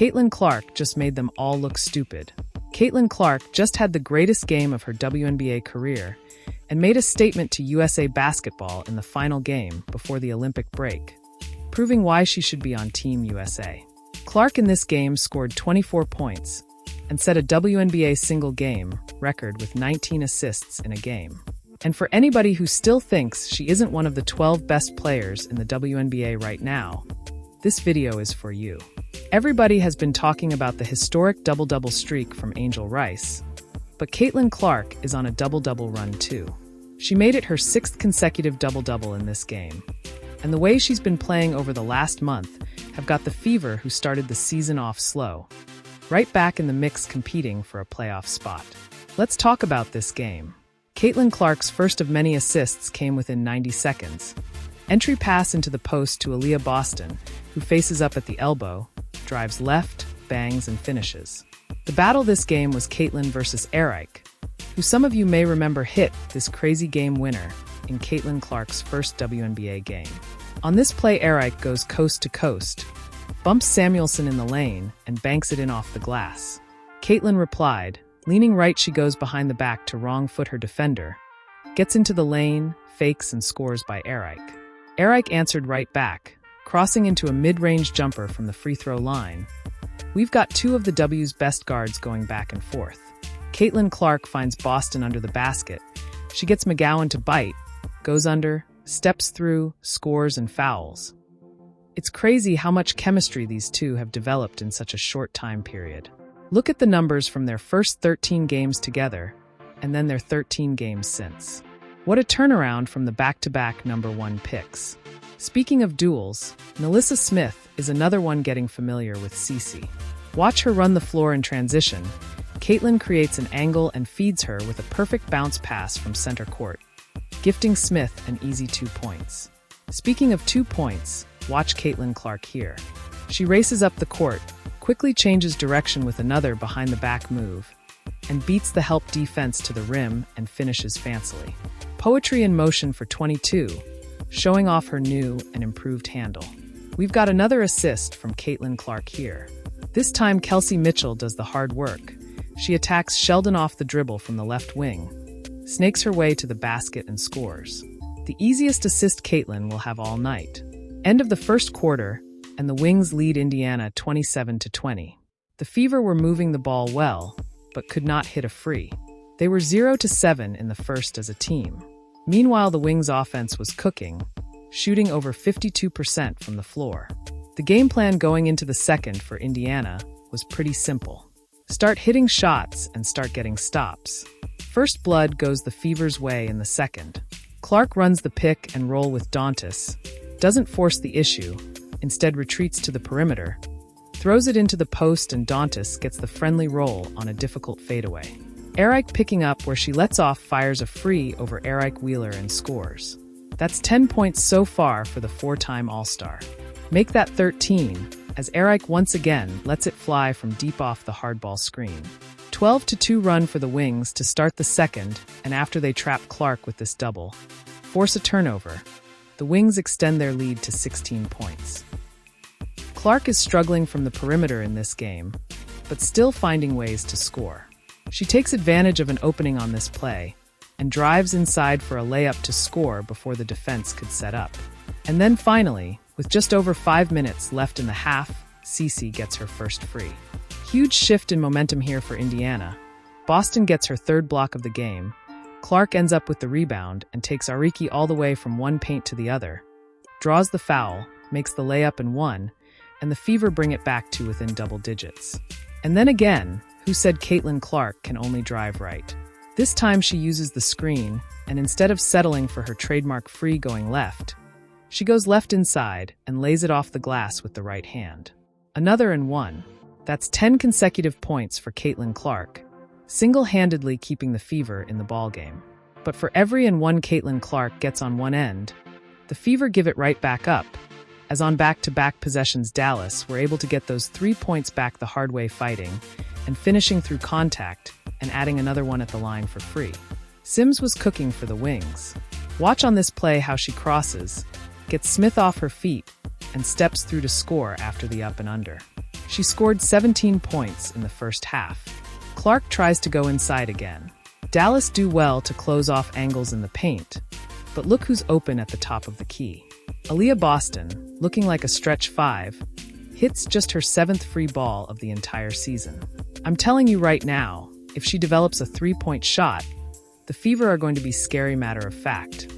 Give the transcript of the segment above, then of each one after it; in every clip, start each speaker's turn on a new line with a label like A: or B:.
A: Caitlin Clark just made them all look stupid. Caitlin Clark just had the greatest game of her WNBA career and made a statement to USA Basketball in the final game before the Olympic break, proving why she should be on Team USA. Clark in this game scored 24 points and set a WNBA single-game record with 19 assists in a game. And for anybody who still thinks she isn't one of the 12 best players in the WNBA right now, this video is for you. Everybody has been talking about the historic double-double streak from Angel Rice, but Caitlin Clark is on a double-double run too. She made it her 6th consecutive double-double in this game, and the way she's been playing over the last month have got the Fever, who started the season off slow, right back in the mix competing for a playoff spot. Let's talk about this game. Caitlin Clark's first of many assists came within 90 seconds. Entry pass into the post to Aaliyah Boston, who faces up at the elbow, drives left, bangs, and finishes. The battle this game was Caitlin versus Eric, who some of you may remember hit this crazy game winner in Caitlin Clark's first WNBA game. On this play, Eric goes coast to coast, bumps Samuelson in the lane, and banks it in off the glass. Caitlin replied. Leaning right, she goes behind the back to wrong foot her defender, gets into the lane, fakes, and scores by Eric. Eric answered right back, crossing into a mid-range jumper from the free throw line. We've got two of the W's best guards going back and forth. Caitlin Clark finds Boston under the basket. She gets McGowan to bite, goes under, steps through, scores, and fouls. It's crazy how much chemistry these two have developed in such a short time period. Look at the numbers from their first 13 games together, and then their 13 games since. What a turnaround from the back-to-back #1 picks. Speaking of duels, Melissa Smith is another one getting familiar with Cece. Watch her run the floor in transition. Caitlin creates an angle and feeds her with a perfect bounce pass from center court, gifting Smith an easy 2 points. Speaking of 2 points, watch Caitlin Clark here. She races up the court, quickly changes direction with another behind-the-back move, and beats the help defense to the rim and finishes fancily. Poetry in motion for 22, showing off her new and improved handle. We've got another assist from Caitlin Clark here. This time, Kelsey Mitchell does the hard work. She attacks Sheldon off the dribble from the left wing, snakes her way to the basket and scores. The easiest assist Caitlin will have all night. End of the first quarter, and the Wings lead Indiana 27-20. The Fever were moving the ball well, but could not hit a free. They were 0-7 in the first as a team. Meanwhile, the Wings' offense was cooking, shooting over 52% from the floor. The game plan going into the second for Indiana was pretty simple. Start hitting shots and start getting stops. First blood goes the Fever's way in the second. Clark runs the pick and roll with Dantas, doesn't force the issue, instead retreats to the perimeter, throws it into the post, and Dantas gets the friendly roll on a difficult fadeaway. Eric picking up where she lets off, fires a free over Eric Wheeler and scores. That's 10 points so far for the 4-time All-Star. Make that 13, as Eric once again lets it fly from deep off the hardball screen. 12-2 run for the Wings to start the second, and after they trap Clark with this double, force a turnover, the Wings extend their lead to 16 points. Clark is struggling from the perimeter in this game, but still finding ways to score. She takes advantage of an opening on this play and drives inside for a layup to score before the defense could set up. And then finally, with just over 5 minutes left in the half, Cece gets her first free. Huge shift in momentum here for Indiana. Boston gets her third block of the game. Clark ends up with the rebound and takes Ariki all the way from one paint to the other, draws the foul, makes the layup and one, and the Fever bring it back to within double digits. And then again, who said Caitlin Clark can only drive right? This time she uses the screen, and instead of settling for her trademark free going left, she goes left inside and lays it off the glass with the right hand. Another and one. That's 10 consecutive points for Caitlin Clark, single-handedly keeping the Fever in the ballgame. But for every and one Caitlin Clark gets on one end, the Fever give it right back up, as on back-to-back possessions Dallas were able to get those 3 points back the hard way, fighting and finishing through contact and adding another one at the line for free. Sims was cooking for the Wings. Watch on this play how she crosses, gets Smith off her feet, and steps through to score after the up and under. She scored 17 points in the first half. Clark tries to go inside again. Dallas do well to close off angles in the paint, but look who's open at the top of the key. Aaliyah Boston, looking like a stretch 5, hits just her 7th free ball of the entire season. I'm telling you right now, if she develops a 3-point shot, the Fever are going to be scary matter of fact.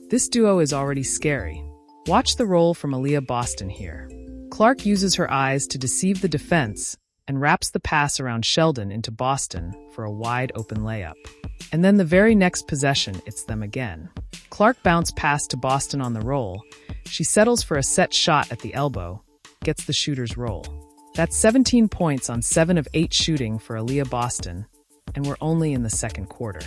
A: This duo is already scary. Watch the roll from Aaliyah Boston here. Clark uses her eyes to deceive the defense and wraps the pass around Sheldon into Boston for a wide-open layup. And then the very next possession, it's them again. Clark bounced pass to Boston on the roll. She settles for a set shot at the elbow, gets the shooter's roll. That's 17 points on 7 of 8 shooting for Aaliyah Boston, and we're only in the second quarter.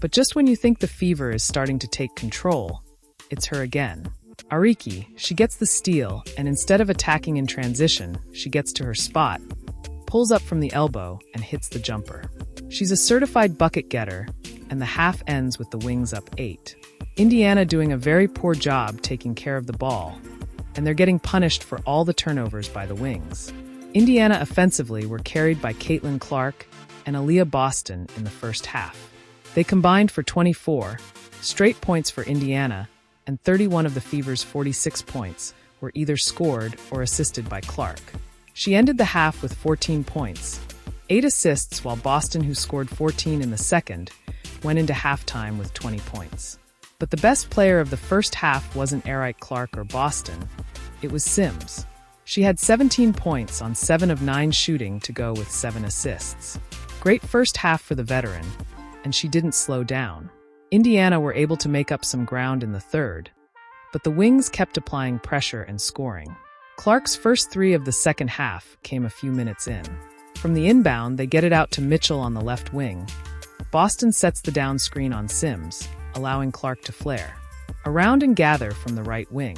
A: But just when you think the Fever is starting to take control, it's her again. Ariki, she gets the steal, and instead of attacking in transition, she gets to her spot, pulls up from the elbow, and hits the jumper. She's a certified bucket getter, and the half ends with the Wings up 8. Indiana doing a very poor job taking care of the ball, and they're getting punished for all the turnovers by the Wings. Indiana offensively were carried by Caitlin Clark and Aaliyah Boston in the first half. They combined for 24 straight points for Indiana, and 31 of the Fever's 46 points were either scored or assisted by Clark. She ended the half with 14 points, 8 assists, while Boston, who scored 14 in the second, went into halftime with 20 points. But the best player of the first half wasn't Eric Clark or Boston, it was Sims. She had 17 points on 7 of 9 shooting to go with 7 assists. Great first half for the veteran, and she didn't slow down. Indiana were able to make up some ground in the third, but the Wings kept applying pressure and scoring. Clark's first 3 of the second half came a few minutes in. From the inbound, they get it out to Mitchell on the left wing. Boston sets the down screen on Sims, allowing Clark to flare around and gather from the right wing.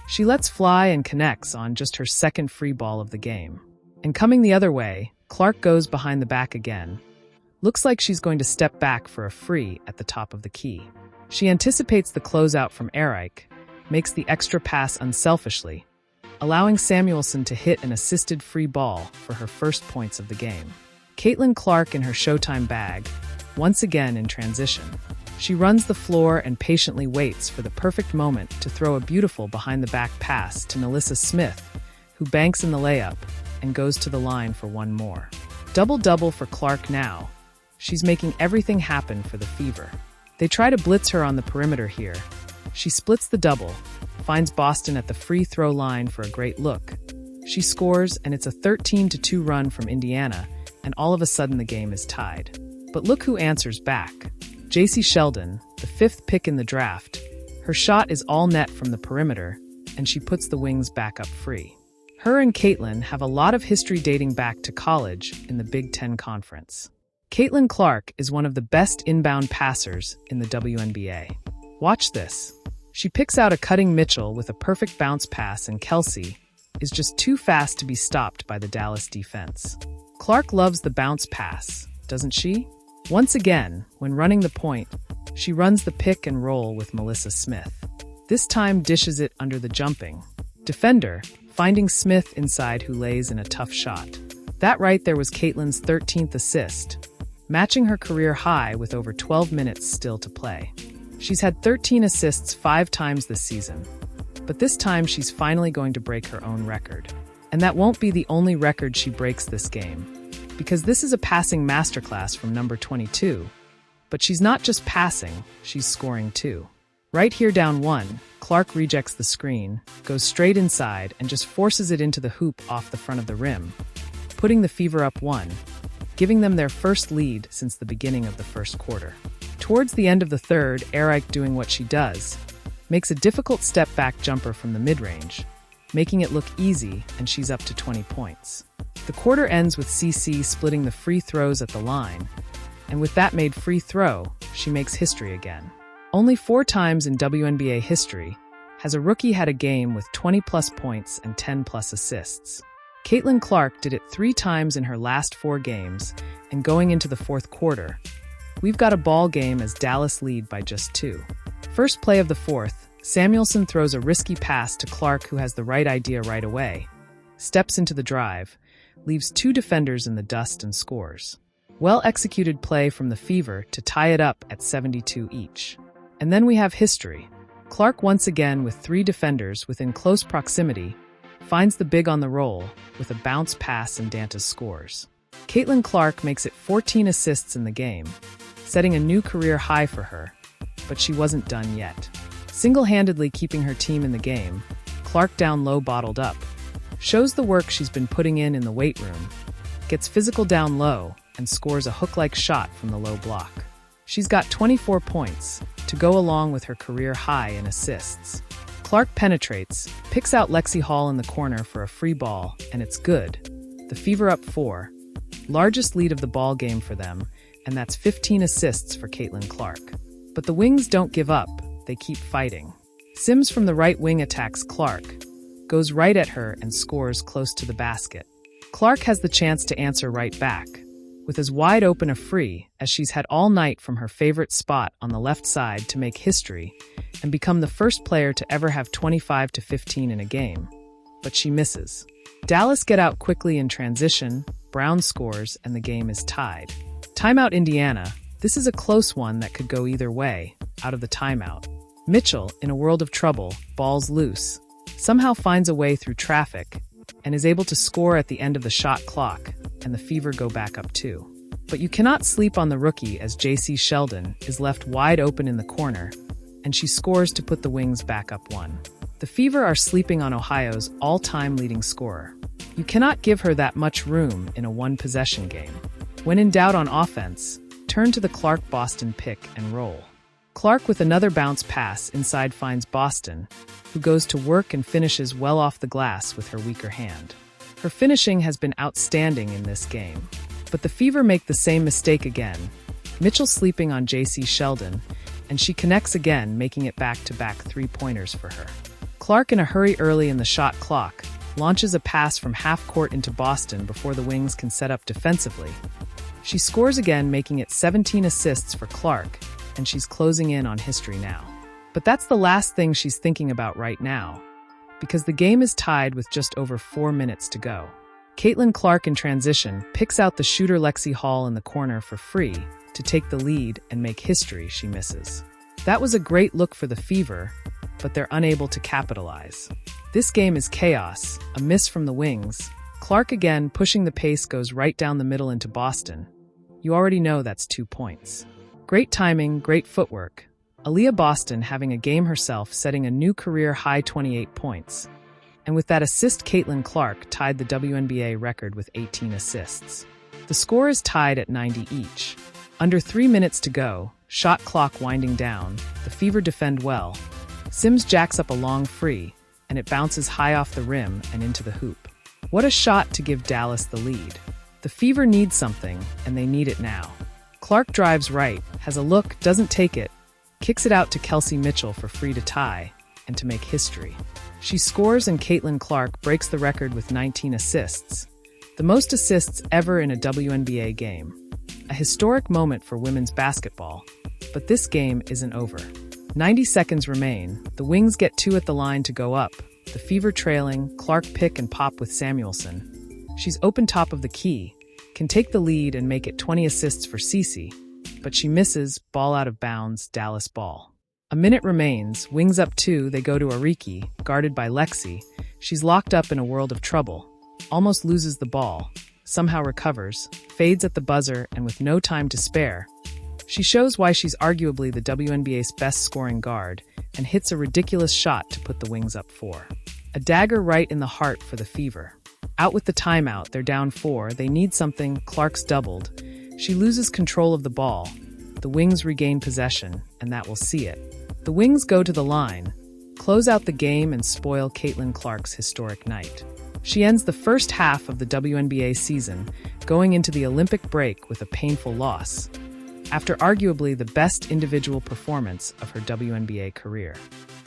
A: She lets fly and connects on just her second free ball of the game. And coming the other way, Clark goes behind the back again. Looks like she's going to step back for a free at the top of the key. She anticipates the closeout from Eric, makes the extra pass unselfishly, allowing Samuelson to hit an assisted free ball for her first points of the game. Caitlin Clark in her Showtime bag, once again in transition. She runs the floor and patiently waits for the perfect moment to throw a beautiful behind-the-back pass to Melissa Smith, who banks in the layup and goes to the line for one more. Double-double for Clark now. She's making everything happen for the Fever. They try to blitz her on the perimeter here. She splits the double, finds Boston at the free throw line for a great look. She scores, and it's a 13-2 run from Indiana, and all of a sudden the game is tied. But look who answers back. J.C. Sheldon, the 5th pick in the draft. Her shot is all net from the perimeter, and she puts the Wings back up free. Her and Caitlin have a lot of history dating back to college in the Big Ten Conference. Caitlin Clark is one of the best inbound passers in the WNBA. Watch this. She picks out a cutting Mitchell with a perfect bounce pass, and Kelsey is just too fast to be stopped by the Dallas defense. Clark loves the bounce pass, doesn't she? Once again, when running the point, she runs the pick and roll with Melissa Smith. This time dishes it under the jumping defender, finding Smith inside, who lays in a tough shot. That right there was Caitlin's 13th assist, matching her career high with over 12 minutes still to play. She's had 13 assists 5 times this season, but this time she's finally going to break her own record. And that won't be the only record she breaks this game, because this is a passing masterclass from number 22. But she's not just passing, she's scoring too. Right here down 1, Clark rejects the screen, goes straight inside, and just forces it into the hoop off the front of the rim, putting the Fever up 1, giving them their first lead since the beginning of the first quarter. Towards the end of the third, Eric, doing what she does, makes a difficult step-back jumper from the mid-range, making it look easy, and she's up to 20 points. The quarter ends with CC splitting the free throws at the line, and with that made free throw, she makes history again. Only 4 times in WNBA history has a rookie had a game with 20-plus points and 10-plus assists. Caitlin Clark did it 3 times in her last 4 games, and going into the fourth quarter, we've got a ball game as Dallas lead by just 2. First play of the fourth, Samuelson throws a risky pass to Clark, who has the right idea right away, steps into the drive, leaves two defenders in the dust and scores. Well-executed play from the Fever to tie it up at 72 each. And then we have history. Clark once again with three defenders within close proximity, finds the big on the roll with a bounce pass and Dantas scores. Caitlin Clark makes it 14 assists in the game, setting a new career high for her, but she wasn't done yet. Single-handedly keeping her team in the game, Clark down low bottled up, shows the work she's been putting in the weight room, gets physical down low, and scores a hook-like shot from the low block. She's got 24 points to go along with her career high in assists. Clark penetrates, picks out Lexi Hall in the corner for a free ball, and it's good. The Fever up 4. Largest lead of the ball game for them, and that's 15 assists for Caitlin Clark. But the Wings don't give up, they keep fighting. Sims from the right wing attacks Clark, goes right at her and scores close to the basket. Clark has the chance to answer right back, with as wide open a free as she's had all night from her favorite spot on the left side to make history and become the first player to ever have 25 to 15 in a game. But she misses. Dallas get out quickly in transition, Brown scores, and the game is tied. Timeout Indiana. This is a close one that could go either way, out of the timeout. Mitchell, in a world of trouble, balls loose, somehow finds a way through traffic, and is able to score at the end of the shot clock, and the Fever go back up 2. But you cannot sleep on the rookie as JC Sheldon is left wide open in the corner, and she scores to put the Wings back up 1. The Fever are sleeping on Ohio's all-time leading scorer. You cannot give her that much room in a one-possession game. When in doubt on offense, turn to the Clark-Boston pick and roll. Clark with another bounce pass inside finds Boston, who goes to work and finishes well off the glass with her weaker hand. Her finishing has been outstanding in this game, but the Fever make the same mistake again. Mitchell sleeping on JC Sheldon, and she connects again, making it back-to-back three-pointers for her. Clark, in a hurry early in the shot clock, launches a pass from half-court into Boston before the Wings can set up defensively. She scores again, making it 17 assists for Clark, and she's closing in on history now. But that's the last thing she's thinking about right now, because the game is tied with just over 4 minutes to go. Caitlin Clark in transition picks out the shooter Lexi Hall in the corner for free to take the lead and make history. She misses. That was a great look for the Fever, but they're unable to capitalize. This game is chaos, a miss from the Wings. Clark again pushing the pace goes right down the middle into Boston. You already know that's 2 points. Great timing, great footwork. Aaliyah Boston having a game herself, setting a new career-high 28 points. And with that assist, Caitlin Clark tied the WNBA record with 18 assists. The score is tied at 90 each. Under 3 minutes to go, shot clock winding down, the Fever defend well. Sims jacks up a long free, and it bounces high off the rim and into the hoop. What a shot to give Dallas the lead. The Fever need something, and they need it now. Clark drives right, has a look, doesn't take it, kicks it out to Kelsey Mitchell for free to tie, and to make history. She scores, and Caitlin Clark breaks the record with 19 assists, the most assists ever in a WNBA game. A historic moment for women's basketball, but this game isn't over. 90 seconds remain, the Wings get 2 at the line to go up, the Fever trailing, Clark pick and pop with Samuelson. She's open top of the key, can take the lead and make it 20 assists for Cece, but she misses, ball out of bounds, Dallas ball. A minute remains, Wings up 2, they go to Ariki, guarded by Lexi. She's locked up in a world of trouble, almost loses the ball, somehow recovers, fades at the buzzer, and with no time to spare, she shows why she's arguably the WNBA's best scoring guard and hits a ridiculous shot to put the Wings up 4. A dagger right in the heart for the Fever. Out with the timeout, they're down 4, they need something, Clark's doubled. She loses control of the ball. The Wings regain possession, and that will see it. The Wings go to the line, close out the game and spoil Caitlin Clark's historic night. She ends the first half of the WNBA season, going into the Olympic break with a painful loss, after arguably the best individual performance of her WNBA career.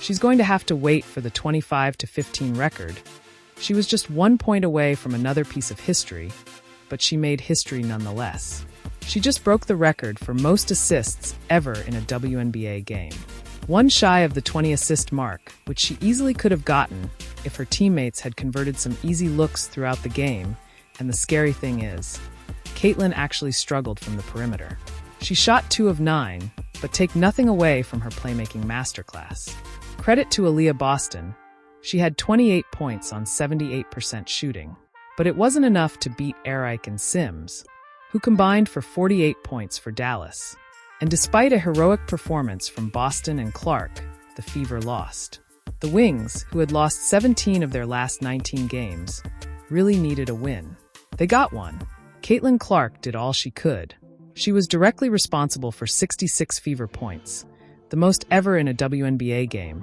A: She's going to have to wait for the 25-15 record. She was just 1 point away from another piece of history, but she made history nonetheless. She just broke the record for most assists ever in a WNBA game. One shy of the 20-assist mark, which she easily could have gotten if her teammates had converted some easy looks throughout the game And the scary thing is, Caitlin actually struggled from the perimeter. She shot 2 of 9, but take nothing away from her playmaking masterclass. Credit to Aaliyah Boston. She had 28 points on 78% shooting. But it wasn't enough to beat Eric and Sims, who combined for 48 points for Dallas. And despite a heroic performance from Boston and Clark, the Fever lost. The Wings, who had lost 17 of their last 19 games, really needed a win. They got one. Caitlin Clark did all she could. She was directly responsible for 66 Fever points, the most ever in a WNBA game,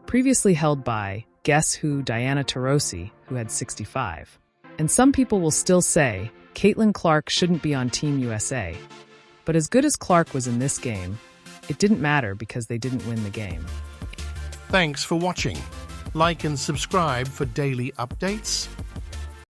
A: previously held by, guess who, Diana Taurasi, who had 65. And some people will still say, Caitlin Clark shouldn't be on Team USA. But as good as Clark was in this game, it didn't matter because they didn't win the game.
B: Thanks for watching. Like and subscribe for daily updates.